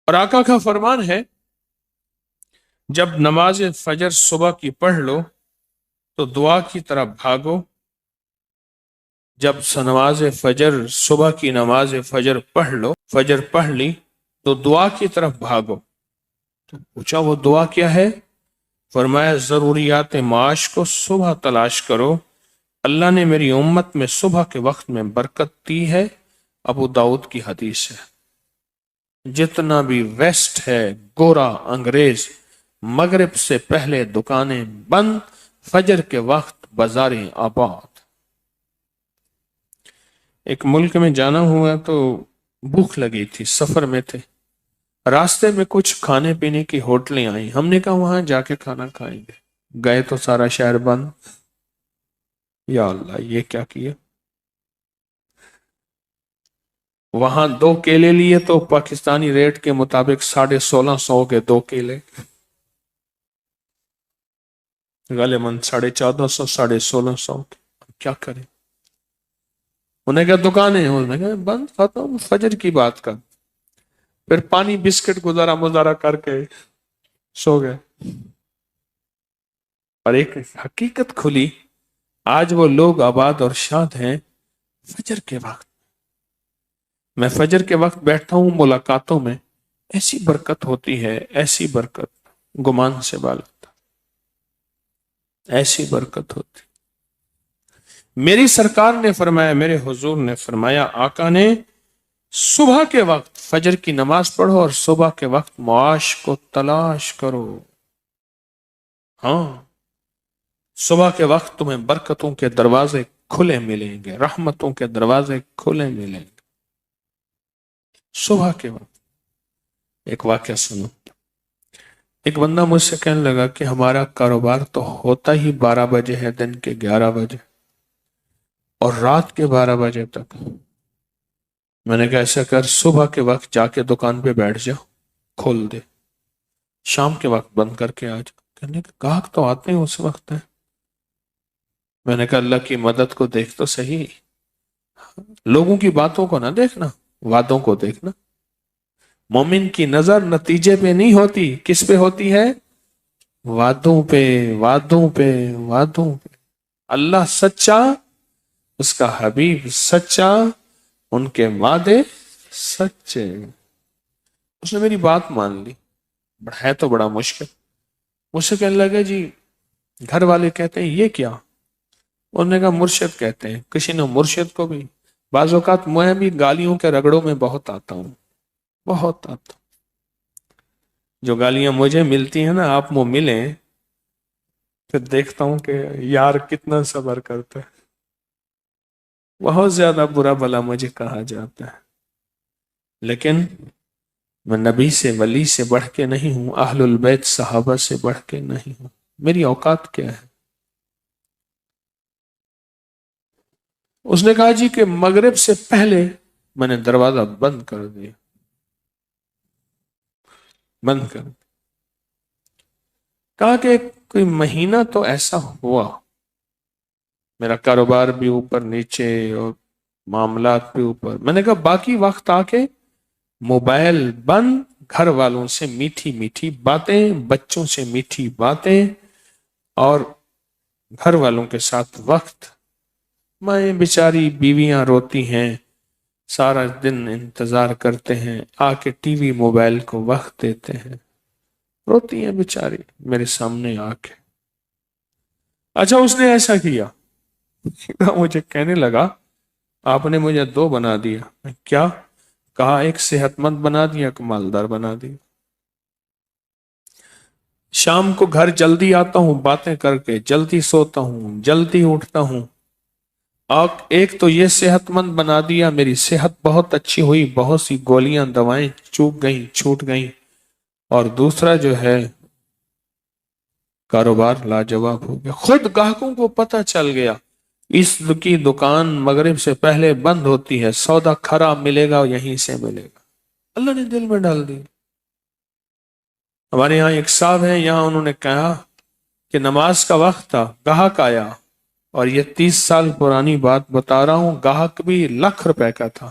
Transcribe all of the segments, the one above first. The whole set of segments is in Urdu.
اور آقا کا فرمان ہے جب نماز فجر صبح کی پڑھ لو تو دعا کی طرف بھاگو. جب نماز فجر صبح کی نماز فجر پڑھ لو، فجر پڑھ لی تو دعا کی طرف بھاگو. تو پوچھا وہ دعا کیا ہے؟ فرمایا ضروریات معاش کو صبح تلاش کرو، اللہ نے میری امت میں صبح کے وقت میں برکت دی ہے. ابو داؤد کی حدیث ہے. جتنا بھی ویسٹ ہے گورا انگریز، مغرب سے پہلے دکانیں بند، فجر کے وقت بازاریں آباد. ایک ملک میں جانا ہوا تو بھوک لگی تھی، سفر میں تھے، راستے میں کچھ کھانے پینے کی ہوٹلیں آئیں. ہم نے کہا وہاں جا کے کھانا کھائیں گے. گئے تو سارا شہر بند. یا اللہ یہ کیا کیا. وہاں 2 کیلے لیے تو پاکستانی ریٹ کے مطابق 1650 کے 2 کیلے، غالباً 1450 1650 کے. کیا کریں. انہیں کہا دکانیں، انہوں نے کہا بند ختم، فجر کی بات کر. پھر پانی بسکٹ گزارا مزارا کر کے سو گئے. اور ایک حقیقت کھلی، آج وہ لوگ آباد اور شاد ہیں فجر کے وقت. میں فجر کے وقت بیٹھتا ہوں ملاقاتوں میں، ایسی برکت ہوتی ہے، ایسی برکت گمان سے بالاتر، ایسی برکت ہوتی. میری سرکار نے فرمایا، میرے حضور نے فرمایا، آقا نے صبح کے وقت فجر کی نماز پڑھو اور صبح کے وقت معاش کو تلاش کرو. ہاں صبح کے وقت تمہیں برکتوں کے دروازے کھلے ملیں گے، رحمتوں کے دروازے کھلے ملیں گے صبح کے وقت. ایک واقعہ سنو. ایک بندہ مجھ سے کہنے لگا کہ ہمارا کاروبار تو ہوتا ہی 12 بجے ہے، دن کے 11 بجے اور رات کے 12 بجے تک. میں نے کہا ایسا کر صبح کے وقت جا کے دکان پہ بیٹھ جا، کھول دے، شام کے وقت بند کر کے آ جا. کہنے کہ گاہک تو آتے ہیں اس وقت ہے. میں نے کہا اللہ کی مدد کو دیکھ تو صحیح، لوگوں کی باتوں کو نہ دیکھنا، وعدوں کو دیکھنا. مومن کی نظر نتیجے پہ نہیں ہوتی، کس پہ ہوتی ہے؟ وعدوں پہ، وعدوں پہ، وعدوں پہ. اللہ سچا، اس کا حبیب سچا، ان کے وعدے سچے. اس نے میری بات مان لی. ہے تو بڑا مشکل. مجھ سے کہنے لگا جی گھر والے کہتے ہیں یہ کیا؟ انہوں نے کہا مرشد کہتے ہیں. کسی نے مرشد کو بھی، بعض اوقات میں بھی گالیوں کے رگڑوں میں بہت آتا ہوں، بہت آتا ہوں. جو گالیاں مجھے ملتی ہیں نا، آپ وہ ملیں پھر دیکھتا ہوں کہ یار کتنا صبر کرتا ہے. بہت زیادہ برا بلا مجھے کہا جاتا ہے، لیکن میں نبی سے ولی سے بڑھ کے نہیں ہوں، اہل البیت صحابہ سے بڑھ کے نہیں ہوں. میری اوقات کیا ہے؟ اس نے کہا جی کہ مغرب سے پہلے میں نے دروازہ بند کر دیا، بند کر دیا. کہا کہ کوئی مہینہ تو ایسا ہوا، میرا کاروبار بھی اوپر نیچے اور معاملات بھی اوپر. میں نے کہا باقی وقت آ کے موبائل بند، گھر والوں سے میٹھی میٹھی باتیں، بچوں سے میٹھی باتیں، اور گھر والوں کے ساتھ وقت. مائیں بیچاری بیویاں روتی ہیں، سارا دن انتظار کرتے ہیں، آ کے ٹی وی موبائل کو وقت دیتے ہیں، روتی ہیں بیچاری میرے سامنے آ کے. اچھا اس نے ایسا کیا، مجھے کہنے لگا آپ نے مجھے 2 بنا دیا. کیا؟ کہا ایک صحت مند بنا دیا، ایک مالدار بنا دیا. شام کو گھر جلدی آتا ہوں باتیں کر کے، جلدی سوتا ہوں، جلدی اٹھتا ہوں. ایک تو یہ صحت مند بنا دیا، میری صحت بہت اچھی ہوئی، بہت سی گولیاں دوائیں چوک گئیں، چھوٹ گئیں. اور دوسرا جو ہے کاروبار لاجواب ہو گیا. خود گاہکوں کو پتہ چل گیا اس کی دکان مغرب سے پہلے بند ہوتی ہے، سودا خراب ملے گا یہیں سے ملے گا. اللہ نے دل میں ڈال دی. ہمارے یہاں ایک صاحب ہیں، یہاں انہوں نے کہا کہ نماز کا وقت تھا، گاہک آیا، اور یہ 30 سال پرانی بات بتا رہا ہوں، گاہک بھی 1,00,000 روپے کا تھا.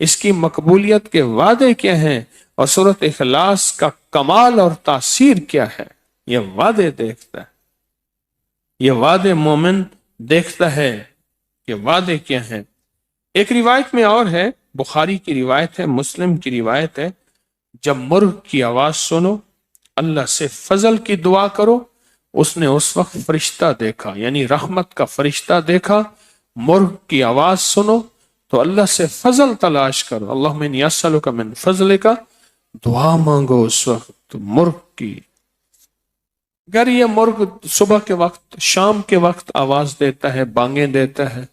اس کی مقبولیت کے وعدے کیا ہیں اور سورۃ اخلاص کا کمال اور تاثیر کیا ہے، یہ وعدے دیکھتا ہے، یہ وعدے مومن دیکھتا ہے کہ وعدے کیا ہیں۔ ایک روایت میں اور ہے، بخاری کی روایت ہے، مسلم کی روایت ہے، جب مرغ کی آواز سنو اللہ سے فضل کی دعا کرو۔ اس نے اس وقت فرشتہ دیکھا، یعنی رحمت کا فرشتہ دیکھا۔ مرغ کی آواز سنو تو اللہ سے فضل تلاش کرو، اللہم انی اسألک من فضلک، دعا مانگو اس وقت مرغ کی۔ اگر یہ مرغ صبح کے وقت، شام کے وقت آواز دیتا ہے، بانگیں دیتا ہے،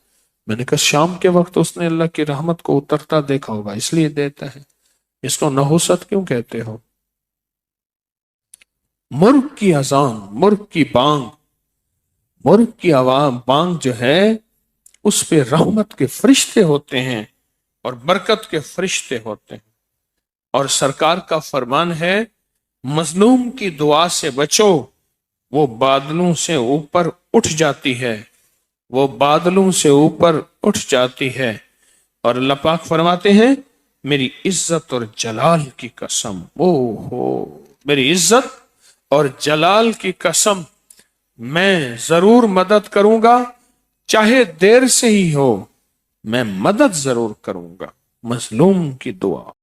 میں نے کہا شام کے وقت اس نے اللہ کی رحمت کو اترتا دیکھا ہوگا اس لیے دیتا ہے، اس کو نحوست کیوں کہتے ہو؟ مرغ کی اذان، مرغ کی بانگ، مرغ کی آواز بانگ جو ہے اس پہ رحمت کے فرشتے ہوتے ہیں اور برکت کے فرشتے ہوتے ہیں، اور سرکار کا فرمان ہے مظلوم کی دعا سے بچو، وہ بادلوں سے اوپر اٹھ جاتی ہے، وہ بادلوں سے اوپر اٹھ جاتی ہے، اور اللہ پاک فرماتے ہیں میری عزت اور جلال کی قسم، او ہو میری عزت اور جلال کی قسم، میں ضرور مدد کروں گا، چاہے دیر سے ہی ہو میں مدد ضرور کروں گا۔ مظلوم کی دعا